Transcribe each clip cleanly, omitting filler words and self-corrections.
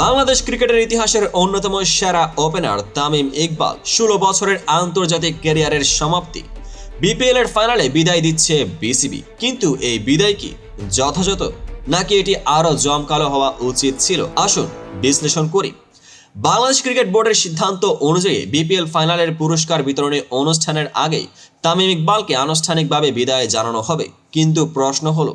বাংলাদেশ ক্রিকেটের ইতিহাসের অন্যতম সেরা ওপেনার তামিম ইকবাল 16 বছরের আন্তর্জাতিক ক্যারিয়ারের সমাপ্তি। বিপিএল এর ফাইনালে বিদায় দিচ্ছে বিসিবি, কিন্তু এই বিদায় কি যথাযথ, নাকি এটি আরো জমকালো হওয়া উচিত ছিল? আসুন বিশ্লেষণ করি। বাংলাদেশ ক্রিকেট বোর্ডের সিদ্ধান্ত অনুযায়ী বিপিএল ফাইনালের পুরস্কার বিতরণী অনুষ্ঠানের আগেই তামিম ইকবালকে আনুষ্ঠানিকভাবে বিদায় জানানো হবে, কিন্তু প্রশ্ন হলো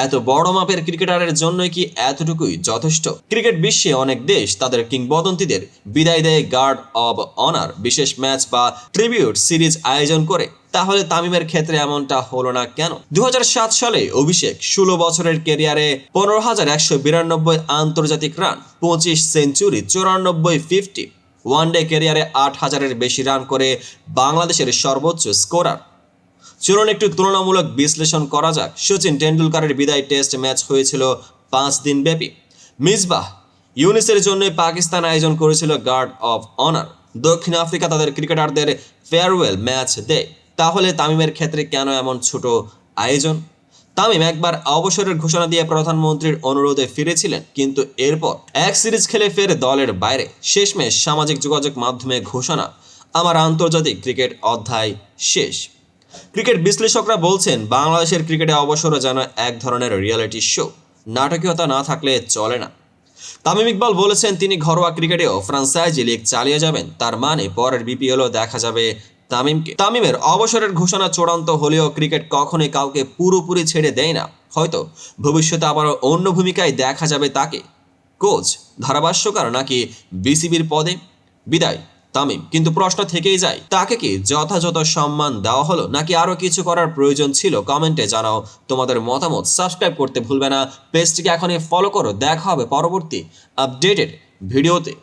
এত বড় মাপের ক্রিকেটারের জন্য কি এতটুকুই যথেষ্ট? ক্রিকেট বিশ্বে অনেক দেশ তাদের কিংবদন্তিদের বিদায় দেয় গার্ড অব অনার, বিশেষ ম্যাচ বা ট্রিবিউট সিরিজ আয়োজন করে। তাহলে তামিমের ক্ষেত্রে এমনটা হলো না কেন? 2007 সালে অভিষেক, 16 বছরের ক্যারিয়ারে 15,192 আন্তর্জাতিক রান, 25 সেঞ্চুরি, 94 50, ওয়ানডে ক্যারিয়ারে 8,000-এর বেশি রান করে বাংলাদেশের সর্বোচ্চ স্কোরার। চলুন একটু তুলনামূলক বিশ্লেষণ করা যাক। সচিন টেন্ডুলকারের বিদায় টেস্ট ম্যাচ হয়েছিল 5 দিন ব্যাপী। মিসবাহ ইউনিসের জন্য পাকিস্তান আয়োজন করেছিল গার্ড অফ অনার। দক্ষিণ আফ্রিকা তাদের ক্রিকেটারদের ফেয়ারওয়েল ম্যাচ দেয়। তাহলে তামিমের ক্ষেত্রে কেন এমন ছোট আয়োজন? তামিম একবার অবসরের ঘোষণা দিয়ে প্রধানমন্ত্রীর অনুরোধে ফিরেছিলেন, কিন্তু এরপর এক সিরিজ খেলে ফের দলের বাইরে। শেষমেশ সামাজিক যোগাযোগ মাধ্যমে ঘোষণা, আমার আন্তর্জাতিক ক্রিকেট অধ্যায় শেষ। ক্রিকেট বিশ্লেষকরা বলছেন বাংলাদেশের ক্রিকেটে অবসরও যেন এক ধরনের রিয়েলিটি শো, নাটকীয়তা না থাকলে চলে না। তামিম ইকবাল বলেছেন তিনি ঘরোয়া ক্রিকেটেও ফ্র্যাঞ্চাইজি লিগ চালিয়ে যাবেন, তার মানে পরের বিপিএলও দেখা যাবে তামিমকে। তামিমের অবসরের ঘোষণা চূড়ান্ত হলেও ক্রিকেট কখনোই কাউকে পুরোপুরি ছেড়ে দেয় না। হয়তো ভবিষ্যতে আবারও অন্য ভূমিকায় দেখা যাবে তাকে, কোচ, ধারাভাষ্যকার নাকি বিসিবির পদে। বিদায় তামিম, কিন্তু প্রশ্ন থেকেই যায়, তাকে কি যথাযথ সম্মান দেওয়া হলো, নাকি আরো কিছু করার প্রয়োজন ছিল? কমেন্টে জানাও তোমাদের মতামত। সাবস্ক্রাইব করতে ভুলবে না, পেজটিকে এখনই ফলো করো। দেখা হবে পরবর্তী আপডেটেড ভিডিওতে।